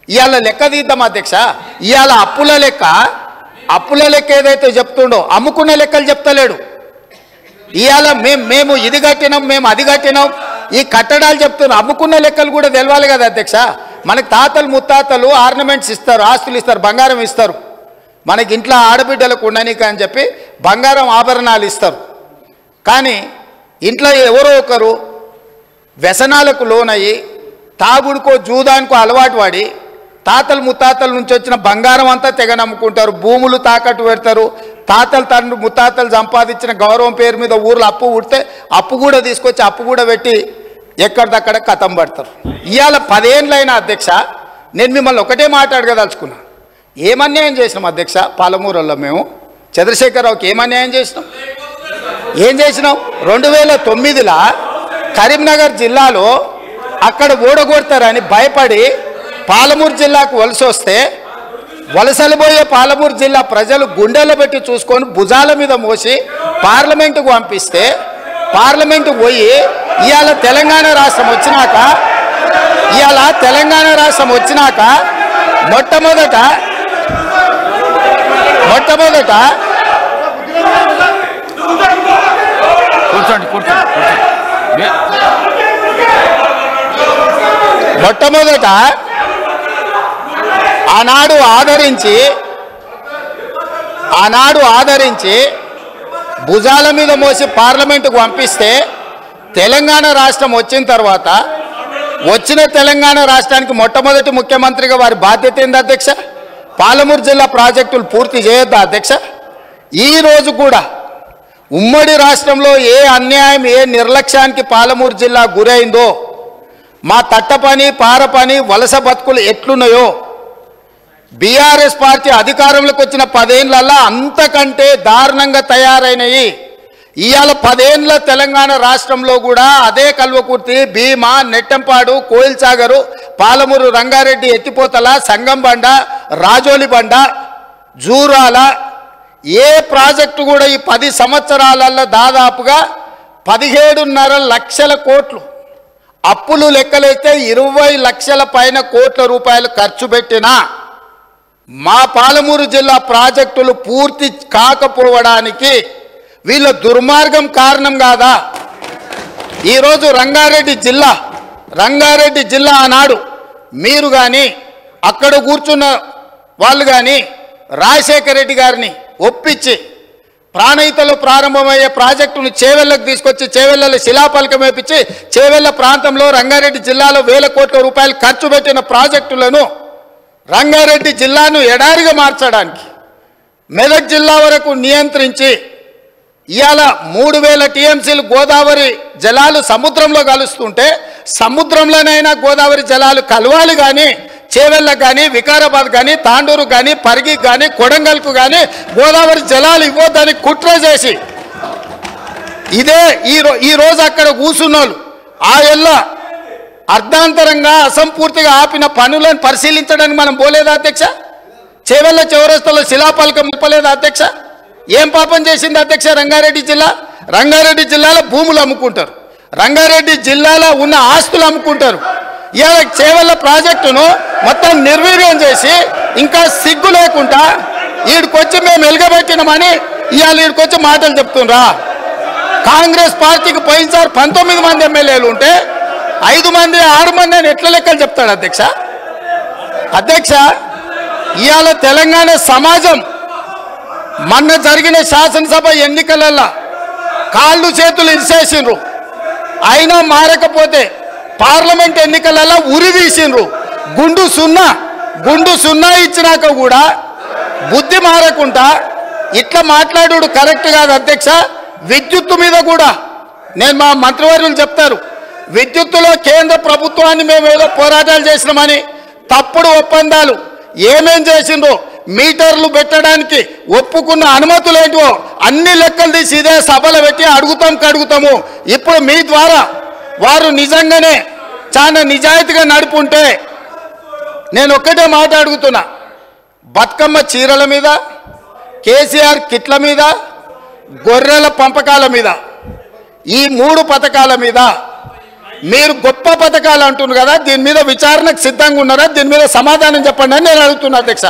ఇవాళ లెక్క తీద్దాం అధ్యక్ష. ఇవాళ అప్పుల లెక్క ఏదైతే చెప్తుండో అమ్ముకున్న లెక్కలు చెప్తలేడు. ఇవాళ మేము ఇది కట్టినాం, మేము అది కట్టినాం, ఈ కట్టడాలు చెప్తున్నాం. అమ్ముకున్న లెక్కలు కూడా తెలవాలి కదా అధ్యక్ష. మనకి తాతలు ముత్తాతలు ఆర్నమెంట్స్ ఇస్తారు, ఆస్తులు ఇస్తారు, బంగారం ఇస్తారు. మనకి ఇంట్లో ఆడబిడ్డలకు ఉండనీక అని చెప్పి బంగారం ఆభరణాలు ఇస్తారు. కానీ ఇంట్లో ఎవరో ఒకరు వ్యసనాలకు లోనయ్యి తాగుడుకో జూదానికో అలవాటు పడి తాతలు ముత్తాతల నుంచి వచ్చిన బంగారం అంతా తెగ నమ్ముకుంటారు, భూములు తాకట్టు పెడతారు. తాతలు తండ్రి ముత్తాతలు సంపాదించిన గౌరవం పేరు మీద ఊర్లో అప్పు పుడితే అప్పు కూడా తీసుకొచ్చి అప్పు కూడా పెట్టి ఎక్కడిదక్కడ కథం పడతారు. ఇవాళ 10 ఏళ్ళైనా అధ్యక్ష, నేను మిమ్మల్ని ఒకటే మాట్లాడగదలుచుకున్నా. ఏమన్యాయం చేసినాం అధ్యక్ష? పాలమూరులో మేము చంద్రశేఖరరావుకి ఏమన్యాయం చేసినాం? ఏం చేసినాం? 2009లో కరీంనగర్ జిల్లాలో అక్కడ ఓడగొడతారని భయపడి పాలమూరు జిల్లాకు వలస వస్తే వలసలు పోయే పాలమూరు జిల్లా ప్రజలు గుండెల్లో పెట్టి చూసుకొని భుజాల మీద మోసి పార్లమెంటుకు పంపిస్తే పార్లమెంటుకు పోయి ఇవాళ తెలంగాణ రాష్ట్రం వచ్చినాక మొట్టమొదట ఆనాడు ఆదరించి భుజాల మీద మోసి పార్లమెంటుకు పంపిస్తే తెలంగాణ రాష్ట్రం వచ్చిన తర్వాత వచ్చిన తెలంగాణ రాష్ట్రానికి మొట్టమొదటి ముఖ్యమంత్రిగా వారి బాధ్యత ఏంది అధ్యక్ష? పాలమూరు జిల్లా ప్రాజెక్టులు పూర్తి చేయొద్దా అధ్యక్ష? ఈ రోజు కూడా ఉమ్మడి రాష్ట్రంలో ఏ అన్యాయం ఏ నిర్లక్ష్యానికి పాలమూరు జిల్లా గురైందో, మా తట్టపని పారపని వలస బతుకులు ఎట్లున్నాయో బీఆర్ఎస్ పార్టీ అధికారంలోకి వచ్చిన 10 ఏళ్లలో అంతకంటే దారుణంగా తయారైనవి. ఇవాళ 10 ఏళ్ల తెలంగాణ రాష్ట్రంలో కూడా అదే కల్వకుర్తి, భీమా, నెట్టంపాడు, కోయిల్ సాగరు, పాలమూరు, రంగారెడ్డి, ఎత్తిపోతల, సంగంబండ, రాజోలిబండ, జూరాల ఏ ప్రాజెక్టు కూడా ఈ 10 సంవత్సరాలలో దాదాపుగా 17.5 లక్షల కోట్లు అప్పులు లెక్కలైతే 20 లక్షల పైన కోట్ల రూపాయలు ఖర్చు పెట్టినా మా పాలమూరు జిల్లా ప్రాజెక్టులు పూర్తి కాకపోవడానికి వీళ్ళ దుర్మార్గం కారణం కాదా? ఈరోజు రంగారెడ్డి జిల్లా ఆనాడు మీరు కానీ అక్కడ కూర్చున్న వాళ్ళు కానీ రాజశేఖర రెడ్డి గారిని ఒప్పించి ప్రాణహితలో ప్రారంభమయ్యే ప్రాజెక్టును చేవెళ్లకు తీసుకొచ్చి చేవెళ్లలో శిలాఫలకం వేపించి చేవెళ్ల ప్రాంతంలో రంగారెడ్డి జిల్లాలో 1000 కోట్ల రూపాయలు ఖర్చు పెట్టిన ప్రాజెక్టులను రంగారెడ్డి జిల్లాను ఎడారిగా మార్చడానికి మెదక్ జిల్లా వరకు నియంత్రించి ఇవాళ 3000 టీఎంసీలు గోదావరి జలాలు సముద్రంలో కలుస్తుంటే సముద్రంలోనైనా గోదావరి జలాలు కలవాలి కానీ చేవెళ్ళకు కానీ వికారాబాద్ కానీ తాండూరు కానీ పరిగికి కానీ కొడంగల్కు కానీ గోదావరి జలాలు ఇవ్వద్దని కుట్ర చేసి ఇదే ఈరోజు అక్కడ కూర్చున్నోళ్ళు ఆ ఎల్ల అర్ధాంతరంగా అసంపూర్తిగా ఆపిన పనులను పరిశీలించడానికి మనం పోలేదా అధ్యక్ష? చేవెళ్ళ చౌరస్తాలో శిలాఫలకం ఇవ్వలేదా అధ్యక్ష? ఏం పాపం చేసింది అధ్యక్ష రంగారెడ్డి జిల్లా? రంగారెడ్డి జిల్లాలో భూములు అమ్ముకుంటారు, రంగారెడ్డి జిల్లాలో ఉన్న ఆస్తులు అమ్ముకుంటారు. ఇవాళ చేవెళ్ళ ప్రాజెక్టును మొత్తం నిర్వీర్యం చేసి ఇంకా సిగ్గు లేకుండా ఈడికొచ్చి మేము వెలుగబెట్టినామని ఇవాళ ఈడికొచ్చి మాటలు చెప్తుండ్రా? కాంగ్రెస్ పార్టీకి పోయినసారి 19 మంది ఎమ్మెల్యేలు ఉంటే 5 మంది 6 మంది అని ఎట్లా లెక్కలు చెప్తాడు అధ్యక్ష? ఇవాళ తెలంగాణ సమాజం మొన్న జరిగిన శాసనసభ ఎన్నికలలో కాళ్ళు చేతులు ఇరిసేసిండ్రు, అయినా మారకపోతే పార్లమెంట్ ఎన్నికలలో ఉరి తీసిండ్రు. గుండు సున్నా ఇచ్చినాక కూడా బుద్ధి మారకుండా ఇట్లా మాట్లాడు కరెక్ట్ కాదు అధ్యక్ష. విద్యుత్తు మీద కూడా నేను మా మంత్రివర్యులు చెప్తారు, విద్యుత్తులో కేంద్ర ప్రభుత్వాన్ని మేము ఏదో పోరాటాలు చేసినామని తప్పుడు ఒప్పందాలు ఏమేం చేసిండ్రో మీటర్లు పెట్టడానికి ఒప్పుకున్న అనుమతులు ఏంటో అన్ని లెక్కలు తీసి ఇదే సభలు పెట్టి అడుగుతాము. ఇప్పుడు మీ ద్వారా వారు నిజంగానే చాలా నిజాయితీగా నడుపుంటే నేను ఒక్కటే మాట అడుగుతున్నా, బతుకమ్మ చీరల మీద, కేసీఆర్ కిట్ల మీద, గొర్రెల పంపకాల మీద, ఈ 3 పథకాల మీద మీరు గొప్ప పథకాలు అంటున్నారు కదా, దీని మీద విచారణకు సిద్ధంగా ఉన్నారా? దీని మీద సమాధానం చెప్పండి అని నేను అడుగుతున్నా అధ్యక్ష.